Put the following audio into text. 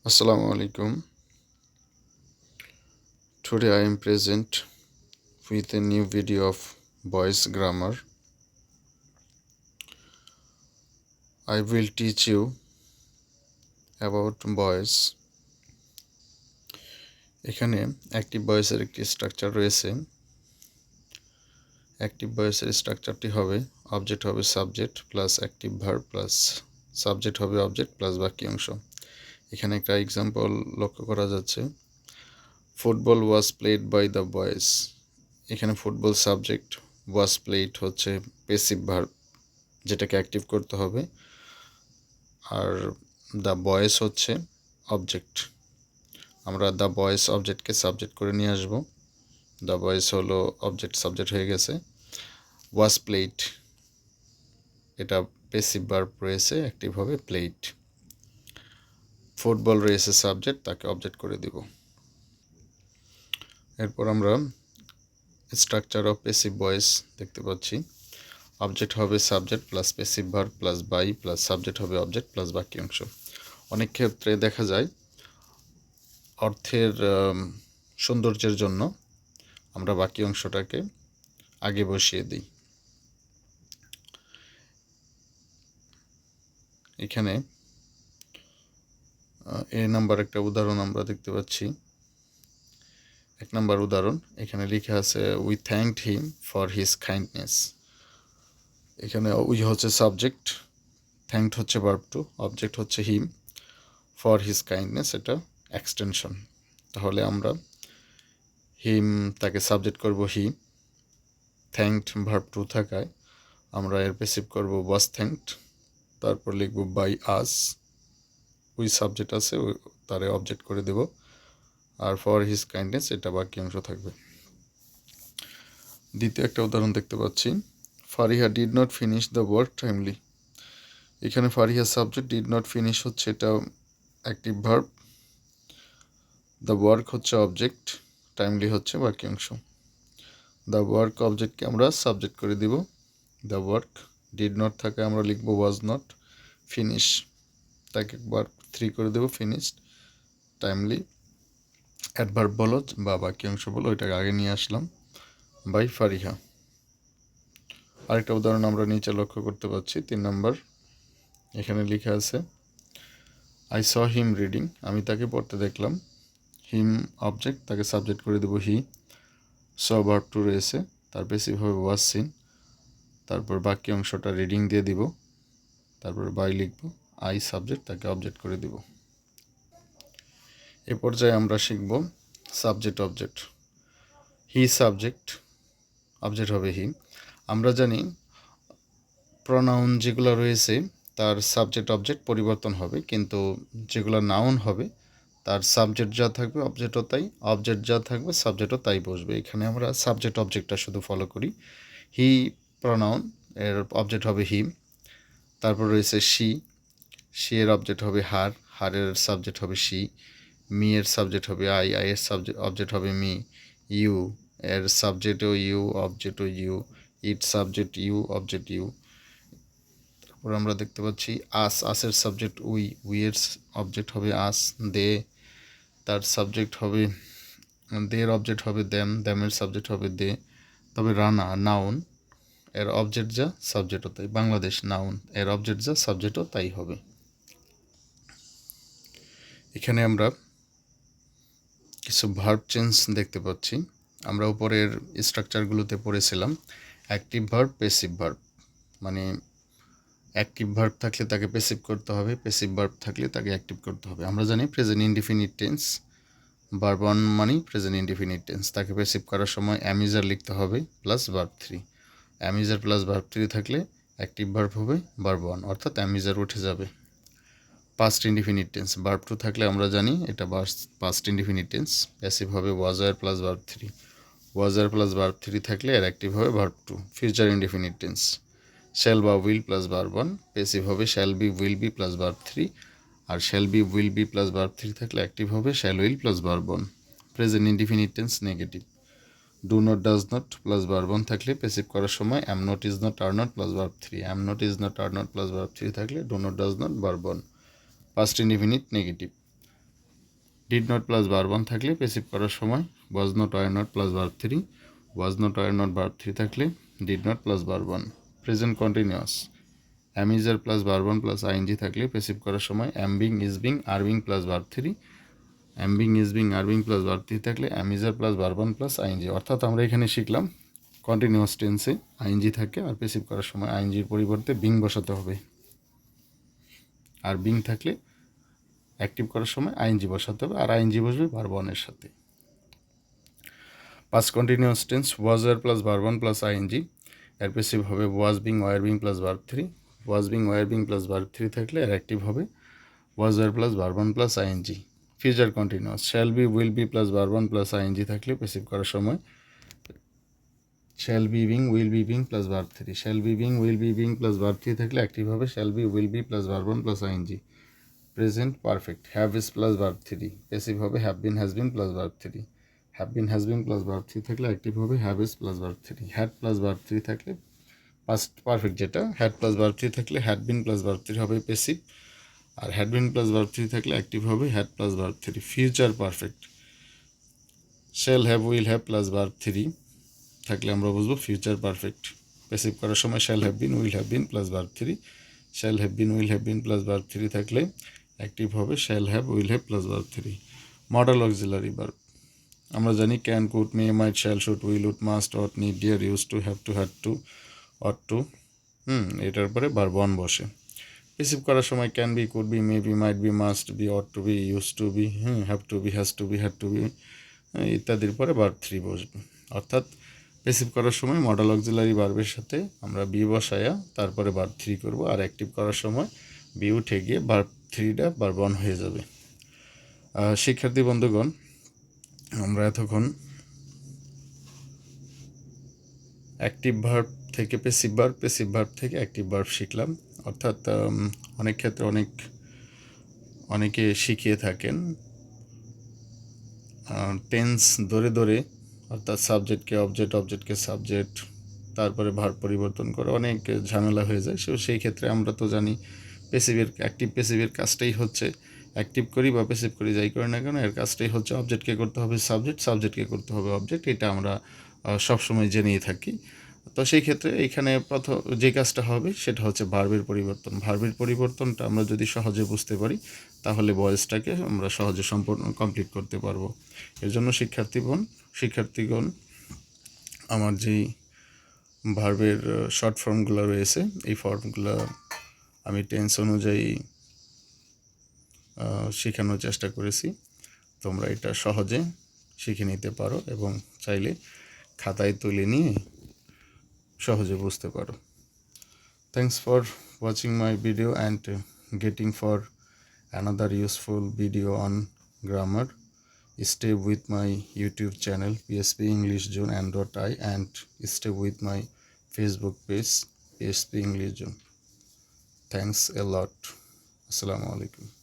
Assalamu alaikum. Today I am present with a new video of boys grammar. I will teach you about boys. এখানে active ভয়েসের একটি structure রয়েছে। Active ভয়েসের স্ট্রাকচারটি হবে object হবে subject plus active verb plus subject হবে object plus বাক্যাংশ। এখানে একটা এক্সাম্পল লক্ষ্য করা যাচ্ছে। Football was played by the boys. এখানে ফুটবল সাবজেক্ট, ওয়াজ প্লেড হচ্ছে প্যাসিভ ভার্ব যেটাকে অ্যাক্টিভ করতে হবে, আর দ্য বয়েজ হচ্ছে অবজেক্ট। আমরা দ্য বয়েজ অবজেক্টকে সাবজেক্ট করে নিয়ে আসব। দ্য বয়েজ হলো অবজেক্ট, সাবজেক্ট হয়ে গেছে। ওয়াজ প্লেড এটা প্যাসিভ ভার্ব রয়েছে, অ্যাক্টিভ হবে প্লেড। ফুটবল রয়েছে সাবজেক্ট, তাকে অবজেক্ট করে দিব। এরপর আমরা স্ট্রাকচার অফ প্যাসিভ ভয়েস দেখতে পাচ্ছি। অবজেক্ট হবে subject plus passive verb plus by plus subject হবে অবজেক্ট প্লাস বাক্যাংশ। অনেক ক্ষেত্রে দেখা যায় অর্থের সৌন্দর্যের জন্য আমরা বাক্যাংশটাকে আগে বসিয়ে দিই। এখানে এ নাম্বার একটা উদাহরণ আমরা দেখতে পাচ্ছি। 1 নম্বর উদাহরণ এখানে লেখা আছে, we thanked him for his kindness. এখানে উই হচ্ছে সাবজেক্ট, থ্যাঙ্কড হচ্ছে ভার্ব টু, অবজেক্ট হচ্ছে হিম, ফর হিজ কাইন্ডনেস এটা এক্সটেনশন। তাহলে আমরা হিম তাকে সাবজেক্ট করব হি, থ্যাঙ্কড ভার্ব টু থাকায় আমরা এর প্যাসিভ করব ওয়াজ থ্যাঙ্কড, তারপর লিখব বাই আস, উই সাবজেক্ট আছে তারে অবজেক্ট করে দেব, আর ফর হিজ কাইন্ডনেস এটা বাক্যাংশ থাকবে। দ্বিতীয় একটা উদাহরণ দেখতে পাচ্ছি, Fariha did not finish the work timely. এখানে Fariha subject, did not finish হচ্ছে এটা অ্যাক্টিভ ভার্ব, দ্য ওয়ার্ক হচ্ছে অবজেক্ট, টাইমলি হচ্ছে বাক্যাংশ। দ্য ওয়ার্ক অবজেক্টকে আমরা সাবজেক্ট করে দিব, দ্য ওয়ার্ক। ডিড নট থাকে আমরা লিখব ওয়াজ নট। ফিনিশ তাকে একবার 3 করে দেব, ফিনিশড। টাইমলি অ্যাডভার্ব বলো বা বাক্যাংশ বলো, ওইটাকে আগে নিয়ে আসলাম, বাই ফারিহা। আরেকটা উদাহরণ আমরা নিচে লক্ষ্য করতে পাচ্ছি, 3 নম্বর। এখানে লেখা আছে, আই স হিম রিডিং, আমি তাকে পড়তে দেখলাম। হিম অবজেক্ট, তাকে সাবজেক্ট করে দেব হি, স ভার্ব টু রয়েছে, তার প্যাসিভ হবে ওয়াজ সিন, তারপর বাক্যাংশটা রিডিং দিয়ে দিব, তারপর বাই লিখব, আই সাবজেক্ট, তাকে অবজেক্ট করে দিব। এ পর্যায়ে আমরা শিখব subject object. He subject, object হবে হি। আমরা জানি প্রনাউন যেগুলো রয়েছে তার সাবজেক্ট অবজেক্ট পরিবর্তন হবে, কিন্তু যেগুলো নাউন হবে তার সাবজেক্ট যা থাকবে অবজেক্টও তাই, অবজেক্ট যা থাকবে সাবজেক্টও তাই বসবে। এখানে আমরা সাবজেক্ট অবজেক্টটা শুধু ফলো করি। হি প্রনাউন, এর অবজেক্ট হবে হিম। তারপর রয়েছে শি, শি এর অবজেক্ট হবে হার, হারের সাবজেক্ট হবে শি। মি এর সাবজেক্ট হবে আই, আই এর সাবজেক্ট অবজেক্ট হবে মি। ইউ এর সাবজেক্টও ইউ, অবজেক্টও you. It subject you, object you. তারপর আমরা দেখতে পাচ্ছি আস, আসের সাবজেক্ট উই, উই এর অবজেক্ট হবে আস। দে তার সাবজেক্ট হবে, দের অবজেক্ট হবে দ্যাম, দ্যামের সাবজেক্ট হবে দে। তবে রানা নাউন, এর অবজেক্ট যা সাবজেক্টও তাই। বাংলাদেশ নাউন, এর অবজেক্ট যা সাবজেক্টও তাই হবে। এখানে আমরা কিছু ভার্ব চেঞ্জ দেখতে পাচ্ছি। আমরা উপরের স্ট্রাকচারগুলোতে পড়েছিলাম অ্যাক্টিভ ভার্ব, প্যাসিভ ভার্ব, মানে অ্যাক্টিভ ভার্ব থাকলে তাকে প্যাসিভ করতে হবে, প্যাসিভ ভার্ব থাকলে তাকে অ্যাক্টিভ করতে হবে। আমরা জানি present indefinite tense, verb one মানেই প্রেজেন্ট ইনডিফিনিট টেন্স, তাকে প্যাসিভ করার সময় অ্যামিজার লিখতে হবে plus verb 3। Am is are plus verb 3 থাকলে অ্যাক্টিভ ভার্ব হবে ভার্ব ওয়ান, অর্থাৎ অ্যামিজার উঠে যাবে। পাস্ট ইনডিফিনিট টেন্স, ভার্ব 2 থাকলে আমরা জানি এটা পাস্ট ইনডিফিনিট টেন্স, প্যাসিভ হবে was were plus verb 3। Was were plus verb 3 থাকলে এর অ্যাক্টিভ হবে verb 2। Future indefinite tense, shall বা উইল প্লাস ভার্ব 1, প্যাসিভ হবে shall be will be plus verb 3, আর shall be will be plus verb 3 থাকলে active হবে shall will plus verb 1। Present indefinite tense negative, do not does not plus verb 1 থাকলে passive করার সময় অ্যাম not is not are not plus verb 3, am not is not are not plus verb 3 থাকলে do not does not verb 1। Past indefinite negative, did not plus verb 1 থাকলে passive করার সময় was not, were not plus verb 3, was not, were not verb 3 থাকলে did not plus verb 1। Present continuous am is are plus verb 1 plus ING থাকলে passive করার সময় অ্যাম being, is being, are being plus verb 3, am being, is being, are being plus verb 3 থাকলে am is are plus verb 1 plus ING. অর্থাৎ আমরা এখানে শিখলাম continuous টেন্সে ING থাকে আর প্যাসিভ করার সময় আইএনজির পরিবর্তে বিং বসাতে হবে, আর বিং থাকলে অ্যাক্টিভ করার সময় আইএনজি বসাতে হবে, আর আইএনজি বসবে ভার্ব 1 এর সাথে। পাস্ট কন্টিনিউয়াস টেন্স ওয়াজ আর প্লাস ভার্ব 1 প্লাস আইএনজি, এর প্যাসিভ হবে was being, were being plus verb 3, was being, were being plus verb 3 থাকলে এর অ্যাক্টিভ হবে ওয়াজ আর plus verb 1 plus ING. Future continuous shall be, will be plus verb 1 plus ING থাকলে passive করার সময় shall be being, will be being plus verb 3, shall be being, will be being plus verb 3 থাকলে active হবে shall be, will be plus verb 1 plus ING. Present perfect have is plus verb 3, passive হবে have been, has been plus verb 3, have been, has been plus verb 3 থাকলে active হবে have is plus verb 3। Had plus verb 3 থাকলে past perfect যেটা had plus verb 3 থাকলে had been plus verb 3 হবে passive, আর had been plus verb 3 থাকলে active হবে had plus verb 3। Future perfect shall have, will have plus verb 3 থাকলে আমরা বুঝবো ফিউচার পারফেক্ট। প্যাসিভ করার সময় shall have been, will have been plus verb 3, shall have been, will have been plus verb 3 থাকলে active হবে shall have, will have plus verb 3। Modal auxiliary verb আমরা জানি can, could, may, might, shall, should, will, would, must, ought, need, dare, use to, have to, had to, ought to, এটার পরে verb 1 বসে। Receive করার সময় can be, could be, may be, might be, must be, ought to be, use to be, have to be, has to be, had to be ইত্যাদির পরে verb 3 বসবে। অর্থাৎ passive করার সময় মডেল অক্সিলারি ভার্বের সাথে আমরা বি বসায়া তারপরে ভার্ব 3 করব, আর অ্যাক্টিভ করার সময় বি উঠে গিয়ে ভার্ব 3টা ভার্ব 1 হয়ে যাবে। শিক্ষার্থী বন্ধুগণ, আমরা এতক্ষণ অ্যাক্টিভ ভার্ব থেকে প্যাসিভ ভার্ব, প্যাসিভ ভার্ব থেকে অ্যাক্টিভ ভার্ব শিখলাম। অর্থাৎ অনেক ক্ষেত্রে অনেকে শিখিয়ে থাকেন টেন্স ধরে ধরে, অর্থাৎ সাবজেক্টকে অবজেক্ট, অবজেক্টকে সাবজেক্ট, তারপরে ভার্ব পরিবর্তন করে অনেক ঝামেলা হয়ে যায়। সেই ক্ষেত্রে আমরা তো জানি প্যাসিভের, অ্যাক্টিভ প্যাসিভের কাজটাই হচ্ছে, অ্যাক্টিভ করি বা প্যাসিভ করি যাই করি না কেন এর কাজটাই হচ্ছে অবজেক্টকে করতে হবে সাবজেক্ট, সাবজেক্টকে করতে হবে অবজেক্ট। এটা আমরা সবসময় জেনেই থাকি। তো সেই ক্ষেত্রে এইখানে প্রথম যে কাজটা হবে সেটা হচ্ছে ভার্বের পরিবর্তন। ভার্বের পরিবর্তনটা আমরা যদি সহজে বুঝতে পারি তাহলে ভয়েসটাকে আমরা সহজে সম্পূর্ণ কমপ্লিট করতে পারবো। এর জন্য শিক্ষার্থীগণ আমার যেই ভার্বের শর্ট ফর্মগুলো রয়েছে এই ফর্মগুলো আমি টেন্স অনুযায়ী শেখানোর চেষ্টা করেছি। তোমরা এটা সহজে শিখে নিতে পারো এবং চাইলে খাতায় তুলে নিয়ে সহজে বুঝতে পারো। Thanks for watching my video and getting for another useful video on grammar. Stay with my YouTube channel PSP English Zone and and stay with my Facebook page PSP English Zone. Thanks a lot. Assalamu alaikum.